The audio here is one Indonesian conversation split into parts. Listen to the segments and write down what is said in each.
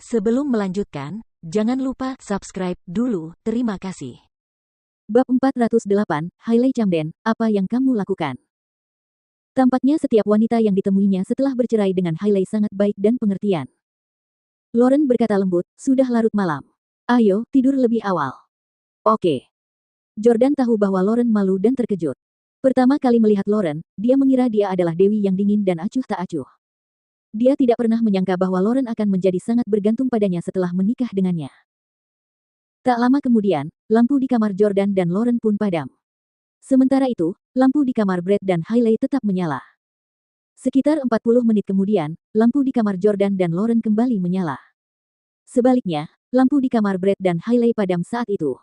Sebelum melanjutkan, jangan lupa subscribe dulu, terima kasih. Bab 408, Hailey Camden, apa yang kamu lakukan? Tampaknya setiap wanita yang ditemuinya setelah bercerai dengan Hailey sangat baik dan pengertian. Lauren berkata lembut, sudah larut malam. Ayo, tidur lebih awal. Oke. Jordan tahu bahwa Lauren malu dan terkejut. Pertama kali melihat Lauren, dia mengira dia adalah dewi yang dingin dan acuh tak acuh. Dia tidak pernah menyangka bahwa Lauren akan menjadi sangat bergantung padanya setelah menikah dengannya. Tak lama kemudian, lampu di kamar Jordan dan Lauren pun padam. Sementara itu, lampu di kamar Brett dan Hailey tetap menyala. Sekitar 40 menit kemudian, lampu di kamar Jordan dan Lauren kembali menyala. Sebaliknya, lampu di kamar Brett dan Hailey padam saat itu.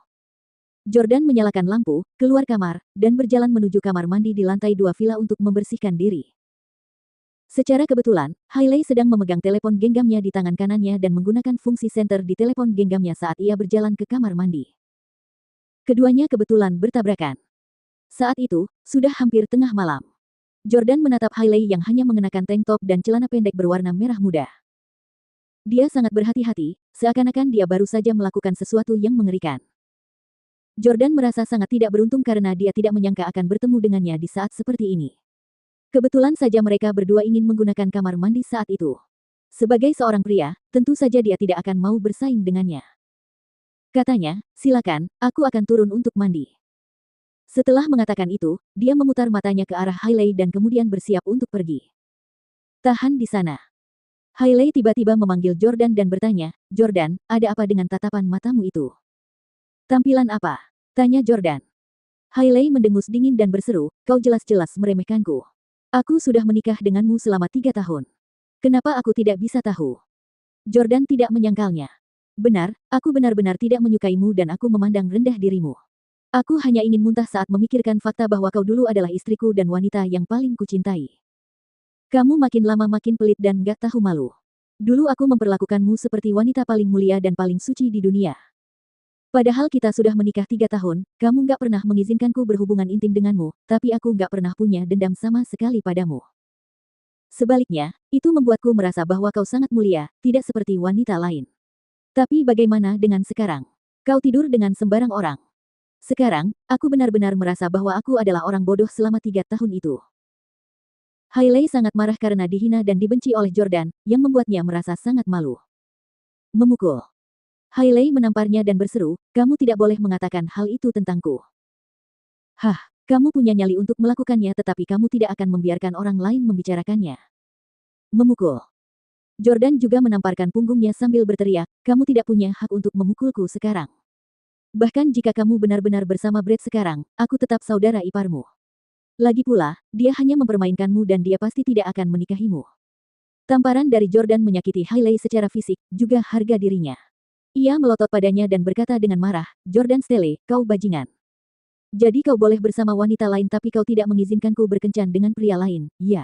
Jordan menyalakan lampu, keluar kamar, dan berjalan menuju kamar mandi di lantai 2 villa untuk membersihkan diri. Secara kebetulan, Hailey sedang memegang telepon genggamnya di tangan kanannya dan menggunakan fungsi senter di telepon genggamnya saat ia berjalan ke kamar mandi. Keduanya kebetulan bertabrakan. Saat itu, sudah hampir tengah malam. Jordan menatap Hailey yang hanya mengenakan tank top dan celana pendek berwarna merah muda. Dia sangat berhati-hati, seakan-akan dia baru saja melakukan sesuatu yang mengerikan. Jordan merasa sangat tidak beruntung karena dia tidak menyangka akan bertemu dengannya di saat seperti ini. Kebetulan saja mereka berdua ingin menggunakan kamar mandi saat itu. Sebagai seorang pria, tentu saja dia tidak akan mau bersaing dengannya. Katanya, silakan, aku akan turun untuk mandi. Setelah mengatakan itu, dia memutar matanya ke arah Hailey dan kemudian bersiap untuk pergi. Tahan di sana. Hailey tiba-tiba memanggil Jordan dan bertanya, Jordan, ada apa dengan tatapan matamu itu? Tampilan apa? Tanya Jordan. Hailey mendengus dingin dan berseru, kau jelas-jelas meremehkanku. Aku sudah menikah denganmu selama 3 tahun. Kenapa aku tidak bisa tahu? Jordan tidak menyangkalnya. Benar, aku benar-benar tidak menyukaimu dan aku memandang rendah dirimu. Aku hanya ingin muntah saat memikirkan fakta bahwa kau dulu adalah istriku dan wanita yang paling kucintai. Kamu makin lama makin pelit dan gak tahu malu. Dulu aku memperlakukanmu seperti wanita paling mulia dan paling suci di dunia. Padahal kita sudah menikah 3 tahun, kamu gak pernah mengizinkanku berhubungan intim denganmu, tapi aku gak pernah punya dendam sama sekali padamu. Sebaliknya, itu membuatku merasa bahwa kau sangat mulia, tidak seperti wanita lain. Tapi bagaimana dengan sekarang? Kau tidur dengan sembarang orang. Sekarang, aku benar-benar merasa bahwa aku adalah orang bodoh selama 3 tahun itu. Hailey sangat marah karena dihina dan dibenci oleh Jordan, yang membuatnya merasa sangat malu. Memukul. Hailey menamparnya dan berseru, kamu tidak boleh mengatakan hal itu tentangku. Hah, kamu punya nyali untuk melakukannya tetapi kamu tidak akan membiarkan orang lain membicarakannya. Memukul. Jordan juga menamparkan punggungnya sambil berteriak, kamu tidak punya hak untuk memukulku sekarang. Bahkan jika kamu benar-benar bersama Brett sekarang, aku tetap saudara iparmu. Lagi pula, dia hanya mempermainkanmu dan dia pasti tidak akan menikahimu. Tamparan dari Jordan menyakiti Hailey secara fisik, juga harga dirinya. Ia melotot padanya dan berkata dengan marah, Jordan Stele, kau bajingan. Jadi kau boleh bersama wanita lain tapi kau tidak mengizinkanku berkencan dengan pria lain, ya.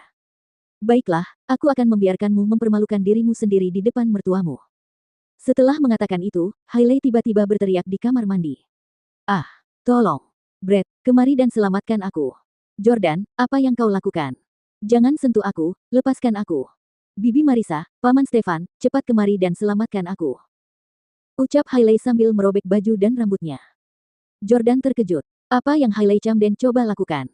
Baiklah, aku akan membiarkanmu mempermalukan dirimu sendiri di depan mertuamu. Setelah mengatakan itu, Hailey tiba-tiba berteriak di kamar mandi. Ah, tolong. Brett, kemari dan selamatkan aku. Jordan, apa yang kau lakukan? Jangan sentuh aku, lepaskan aku. Bibi Marissa, Paman Stefan, cepat kemari dan selamatkan aku. Ucap Hailey sambil merobek baju dan rambutnya. Jordan terkejut. Apa yang Hailey Camden coba lakukan?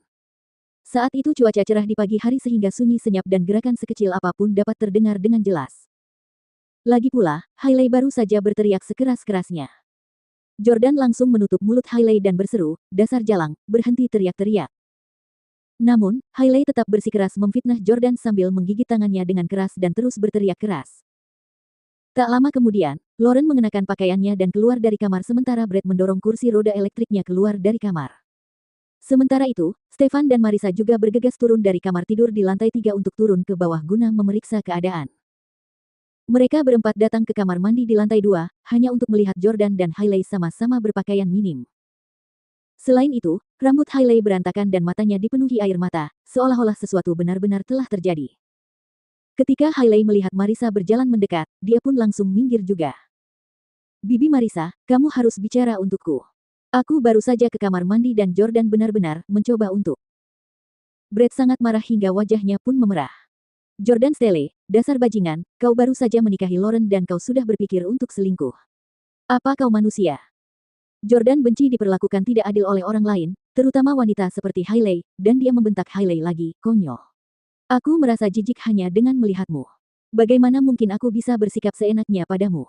Saat itu cuaca cerah di pagi hari sehingga sunyi senyap dan gerakan sekecil apapun dapat terdengar dengan jelas. Lagi pula, Hailey baru saja berteriak sekeras-kerasnya. Jordan langsung menutup mulut Hailey dan berseru, dasar jalang, berhenti teriak-teriak. Namun, Hailey tetap bersikeras memfitnah Jordan sambil menggigit tangannya dengan keras dan terus berteriak keras. Tak lama kemudian, Lauren mengenakan pakaiannya dan keluar dari kamar sementara Brett mendorong kursi roda elektriknya keluar dari kamar. Sementara itu, Stefan dan Marissa juga bergegas turun dari kamar tidur di lantai 3 untuk turun ke bawah guna memeriksa keadaan. Mereka berempat datang ke kamar mandi di lantai 2, hanya untuk melihat Jordan dan Hailey sama-sama berpakaian minim. Selain itu, rambut Hailey berantakan dan matanya dipenuhi air mata, seolah-olah sesuatu benar-benar telah terjadi. Ketika Hailey melihat Marissa berjalan mendekat, dia pun langsung minggir juga. Bibi Marissa, kamu harus bicara untukku. Aku baru saja ke kamar mandi dan Jordan benar-benar mencoba untuk. Brett sangat marah hingga wajahnya pun memerah. Jordan Stele, dasar bajingan, kau baru saja menikahi Lauren dan kau sudah berpikir untuk selingkuh. Apa kau manusia? Jordan benci diperlakukan tidak adil oleh orang lain, terutama wanita seperti Hailey, dan dia membentak Hailey lagi, konyol. Aku merasa jijik hanya dengan melihatmu. Bagaimana mungkin aku bisa bersikap seenaknya padamu?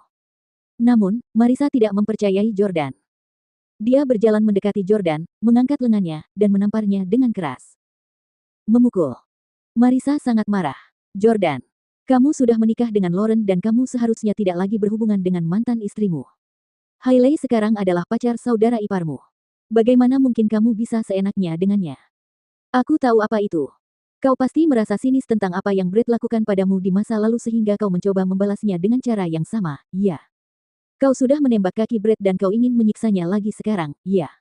Namun, Marissa tidak mempercayai Jordan. Dia berjalan mendekati Jordan, mengangkat lengannya, dan menamparnya dengan keras. Memukul. Marissa sangat marah. Jordan, kamu sudah menikah dengan Lauren dan kamu seharusnya tidak lagi berhubungan dengan mantan istrimu. Hailey sekarang adalah pacar saudara iparmu. Bagaimana mungkin kamu bisa seenaknya dengannya? Aku tahu apa itu. Kau pasti merasa sinis tentang apa yang Brett lakukan padamu di masa lalu sehingga kau mencoba membalasnya dengan cara yang sama, iya. Kau sudah menembak kaki Brett dan kau ingin menyiksanya lagi sekarang, iya.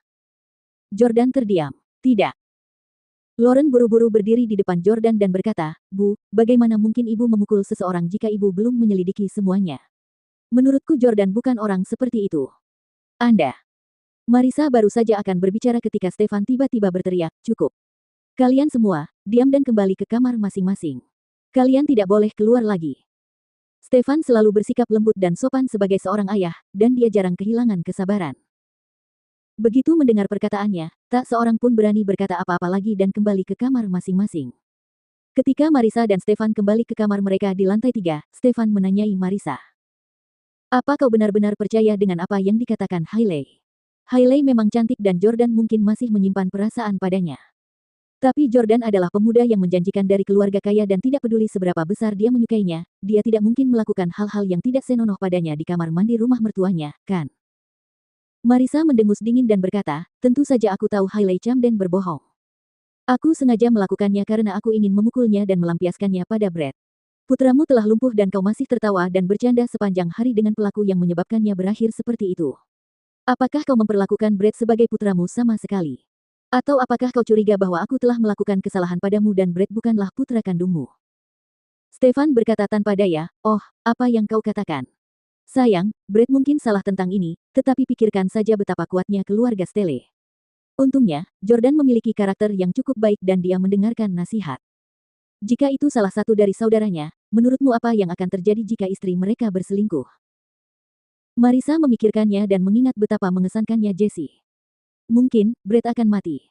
Jordan terdiam. Tidak. Lauren buru-buru berdiri di depan Jordan dan berkata, Bu, bagaimana mungkin ibu memukul seseorang jika ibu belum menyelidiki semuanya? Menurutku Jordan bukan orang seperti itu. Anda. Marissa baru saja akan berbicara ketika Stefan tiba-tiba berteriak, cukup. Kalian semua, diam dan kembali ke kamar masing-masing. Kalian tidak boleh keluar lagi. Stefan selalu bersikap lembut dan sopan sebagai seorang ayah, dan dia jarang kehilangan kesabaran. Begitu mendengar perkataannya, tak seorang pun berani berkata apa-apa lagi dan kembali ke kamar masing-masing. Ketika Marissa dan Stefan kembali ke kamar mereka di lantai 3, Stefan menanyai Marissa. Apa kau benar-benar percaya dengan apa yang dikatakan Hailey? Hailey memang cantik dan Jordan mungkin masih menyimpan perasaan padanya. Tapi Jordan adalah pemuda yang menjanjikan dari keluarga kaya dan tidak peduli seberapa besar dia menyukainya, dia tidak mungkin melakukan hal-hal yang tidak senonoh padanya di kamar mandi rumah mertuanya, kan? Marissa mendengus dingin dan berkata, tentu saja aku tahu Hailey Camden berbohong. Aku sengaja melakukannya karena aku ingin memukulnya dan melampiaskannya pada Brett. Putramu telah lumpuh dan kau masih tertawa dan bercanda sepanjang hari dengan pelaku yang menyebabkannya berakhir seperti itu. Apakah kau memperlakukan Brett sebagai putramu sama sekali? Atau apakah kau curiga bahwa aku telah melakukan kesalahan padamu dan Brett bukanlah putra kandungmu? Stefan berkata tanpa daya, oh, apa yang kau katakan? Sayang, Brett mungkin salah tentang ini, tetapi pikirkan saja betapa kuatnya keluarga Stelle. Untungnya, Jordan memiliki karakter yang cukup baik dan dia mendengarkan nasihat. Jika itu salah satu dari saudaranya, menurutmu apa yang akan terjadi jika istri mereka berselingkuh? Marissa memikirkannya dan mengingat betapa mengesankannya Jessie. Mungkin, Brett akan mati.